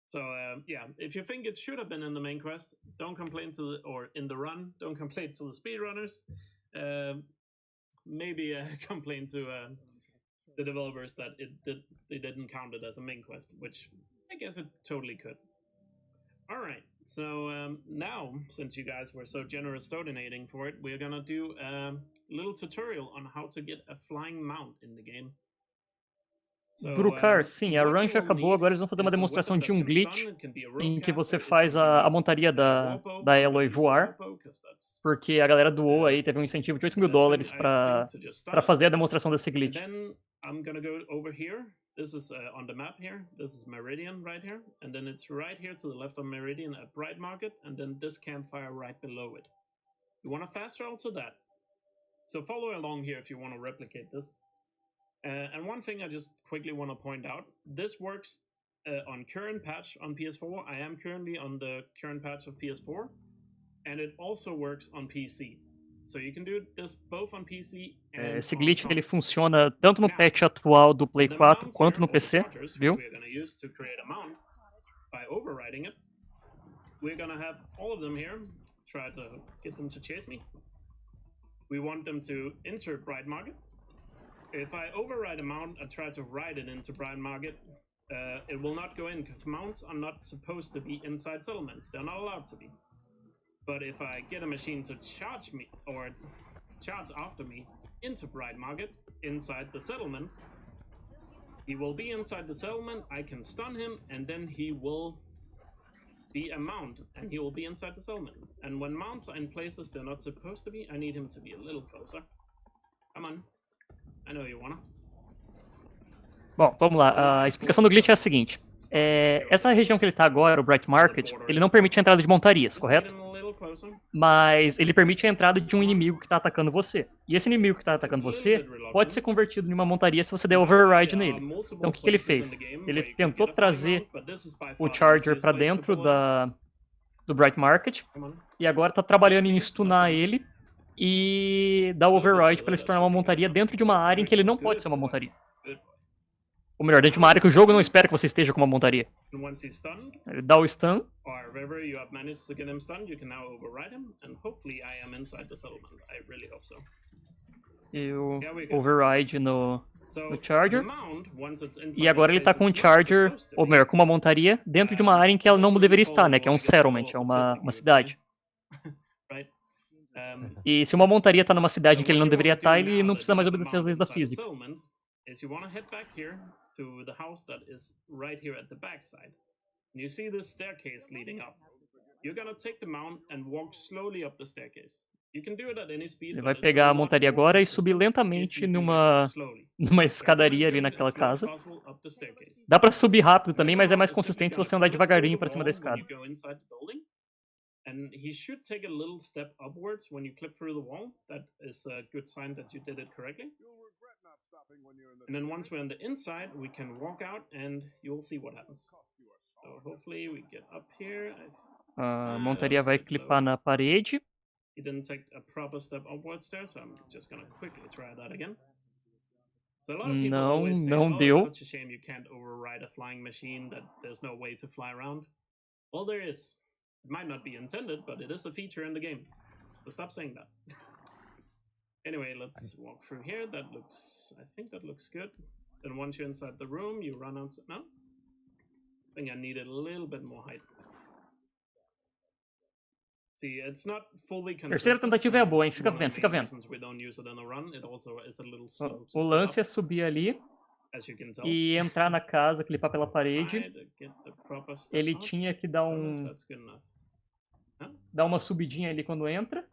So yeah, if you think it should have been in the main quest, don't complain or in the run, don't complain to the speedrunners. Maybe complain to the developers that they didn't count it as a main quest, which I guess it totally could. All right, so now, since you guys were so generous donating for it, we're gonna do a little tutorial on how to get a flying mount in the game. Drucar, sim, a run já acabou, agora eles vão fazer uma demonstração de um glitch em que você faz a montaria da Eloy voar, porque a galera doou aí, teve um incentivo de $8.000 para fazer a demonstração desse glitch. I'm gonna go over here. This is on the map here. This is Meridian right here. And then it's right here to the left of Meridian at Bright Market. And then this campfire right below it. You want to fast travel to that. So follow along here if you want to replicate this. And one thing I just quickly want to point out. This works on current patch on PS4. I am currently on the current patch of PS4. And it also works on PC. So you can do this both on PC Esse and glitch on ele console. funciona tanto no patch atual do Play The 4 mounts quanto here, no or the PC, chargers, which viu? we're going to use to create a mount by overriding it. We're going to have all of them here. Try to get them to chase me. We want them to enter Bright Market. If I override a mount and try to ride it into Bright Market, it will not go in because mounts are not supposed to be inside settlements. They're not allowed to be. But if I get a machine to charge me or charge after me into Bright Market inside the settlement, he will be inside the settlement. I can stun him, and then he will be a mount, and he will be inside the settlement. And when mounts are in places they're not supposed to be, I need him to be a little closer. Come on. I know you wanna. Bom, vamos lá. A explicação do glitch é a seguinte. Essa região que ele está agora, o Bright Market, ele não permite a entrada de montarias, correto? Mas ele permite a entrada de um inimigo que está atacando você. E esse inimigo que está atacando você pode ser convertido em uma montaria se você der override nele. Então o que ele fez? Ele tentou trazer o Charger para dentro do Bright Market e agora está trabalhando em stunar ele e dar override para ele se tornar uma montaria dentro de uma área em que ele não pode ser uma montaria. Ou melhor, dentro de uma área que o jogo não espera que você esteja com uma montaria. Ele dá o stun. E o override no Charger. E agora ele tá com um Charger, ou melhor, com uma montaria, dentro de uma área em que ela não deveria estar, né? Que é um settlement, é uma cidade. E se uma montaria tá numa cidade em que ele não deveria estar, ele não precisa mais obedecer as leis da física. To the house that is right here at the backside. And you see this staircase leading up. You're gonna take the mount and walk slowly up the staircase. You can do it at any speed. Ele vai pegar a montaria agora e subir lentamente numa escadaria ali naquela casa. Dá pra subir rápido também, mas é mais consistente se você andar devagarinho pra cima da escada. And he should take a little step upwards when you clip through the wall. That is a good sign that you did it correctly. And then once we're on the inside, we can walk out and you'll see what happens. So hopefully we get up here. A montaria vai clipar na parede. He didn't take a proper step upwards there, so I'm just gonna quickly try that again. So a lot of people always say, não oh, deu. It's such a shame you can't override a flying machine, that there's no way to fly around. Well, there is. It might not be intended, but it is a feature in the game. So stop saying that. Anyway, let's walk through here. I think that looks good. Then once you're inside the room, you run outside. No? I think I needed a little bit more height. See, it's not fully consistent. Terceira tentativa é boa, hein? Fica vendo, fica vendo. O lance é subir ali e entrar na casa, clipar pela parede. Ele tinha que dar uma subidinha ali quando entra.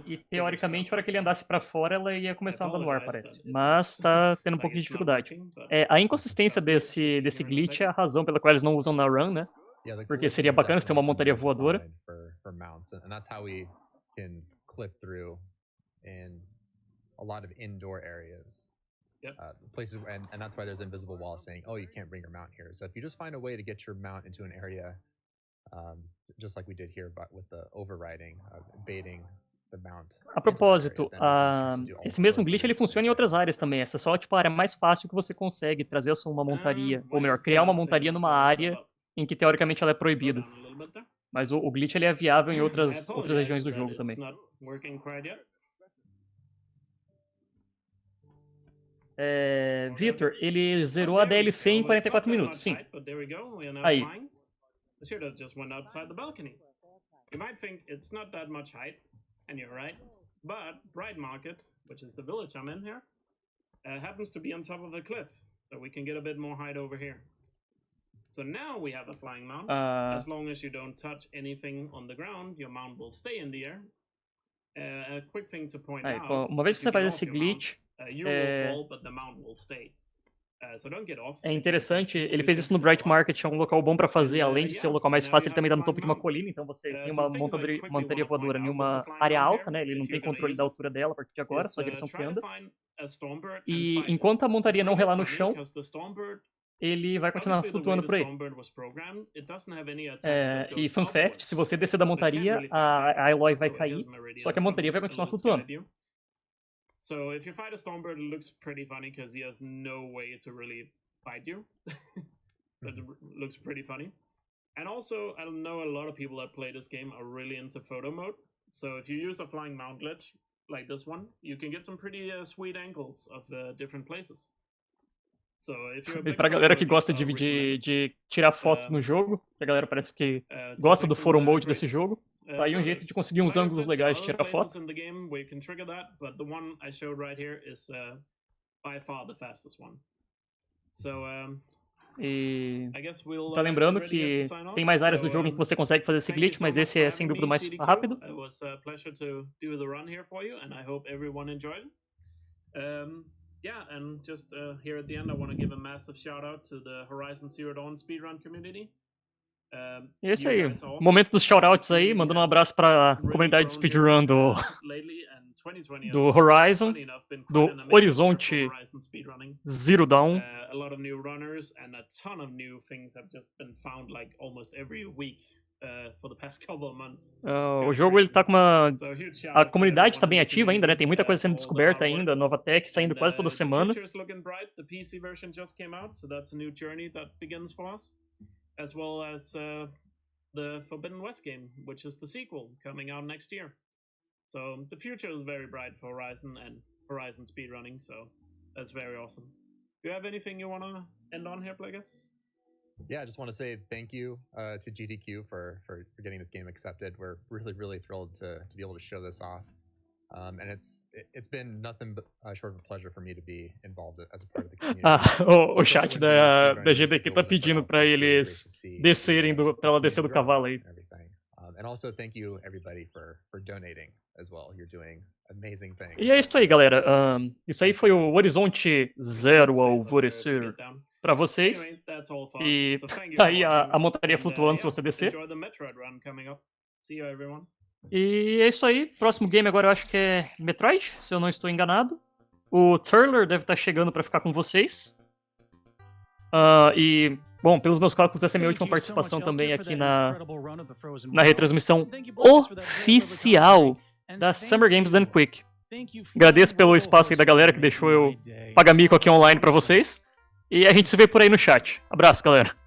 E teoricamente, a hora que ele andasse pra fora, ela ia começar a andar no ar, parece. Mas tá tendo um pouco de dificuldade. A inconsistência desse glitch é a razão pela qual eles não usam na run, né? Porque seria bacana se ter uma montaria voadora. Places, and that's why there's invisible walls saying, "Oh, you can't bring your mount here." So if you just find a way to get your mount into an area, just like we did here, but with the overriding, baiting the mount. A propósito, esse mesmo glitch ele funciona em outras áreas também. Essa é só tipo a área mais fácil que você consegue trazer uma montaria, ou melhor, criar uma montaria numa área em que teoricamente ela é proibida. Mas o glitch ele é viável em outras regiões do jogo também. Victor, ele zerou a DLC em 44 minutos, sim. Aí. You might think it's not that much height, and you're right. But Bright Market, which is the village I'm in here, happens to be on top of a cliff, so we can get a bit more height over here. So now we have a flying mount. As long as you don't touch anything on the ground, your mount will stay in the air. A quick thing to point out. Uma vez que você faz esse glitch, é interessante, ele fez isso no Bright Market, é um local bom pra fazer, além de ser um local mais fácil, ele também dá no topo de uma colina, então você tem uma montaria voadora em uma área alta, né, ele não tem controle da altura dela a partir de agora, só a direção que anda. E enquanto a montaria não relar no chão, ele vai continuar flutuando por aí. E fun fact, se você descer da montaria, a Aloy vai cair, só que a montaria vai continuar flutuando. So if you fight a Stormbird, it looks pretty funny because he has no way to really fight you. But it looks pretty funny. And also, I know a lot of people that play this game are really into photo mode. So if you use a flying mount glitch like this one, you can get some pretty sweet angles of different places. So if you're a E big pra photo galera que geek, gosta I'll recommend de tirar foto no jogo, que a galera parece que gosta do photo mode desse jogo, tá aí um jeito de conseguir uns ângulos legais de tirar foto. in the game where you can trigger that, but the one I showed right here is by far the fastest one. So E I guess we'll tá lembrando que tem mais áreas do jogo em que você consegue fazer esse glitch, mas esse é sem dúvida o mais rápido. It was a pleasure to do the run here for you, and I hope everyone enjoyed. Yeah, and just here at the end, I want to give a massive shout out to the Horizon Zero Dawn speedrun community. E é isso aí, momento dos shoutouts aí, mandando um abraço pra comunidade de speedrun do Horizon, do Horizonte Zero Dawn. A lot of new runners and a ton of new things have just been found like almost every week for the past couple of months. O jogo ele tá com uma... A comunidade tá bem ativa ainda, né? Tem muita coisa sendo descoberta ainda, nova tech saindo quase toda semana. The PC version just came out, so that's a new journey that begins for us. As well as the Forbidden West game, which is the sequel coming out next year. So the future is very bright for Horizon and Horizon speedrunning, so that's very awesome. Do you have anything you want to end on here, Plagueis? Yeah, I just want to say thank you to GDQ for getting this game accepted. We're really thrilled to be able to show this off. And it's been nothing but short of a pleasure for me to be involved as a part of the community. O chat da GDQ tá pedindo pra eles descerem pra ela descer do cavalo aí. And also thank you everybody for donating as well. You're doing amazing things. E é isso aí, galera. Isso aí foi o Horizonte Zero Alvorecer pra vocês. E tá aí a montaria flutuando se você descer. E é isso aí. Próximo game agora eu acho que é Metroid, se eu não estou enganado. O Turler deve estar chegando pra ficar com vocês. E, bom, pelos meus cálculos, essa é a minha última participação também aqui na retransmissão oficial da Summer Games Done Quick. Agradeço pelo espaço aí da galera que deixou eu pagar mico aqui online pra vocês. E a gente se vê por aí no chat. Abraço, galera.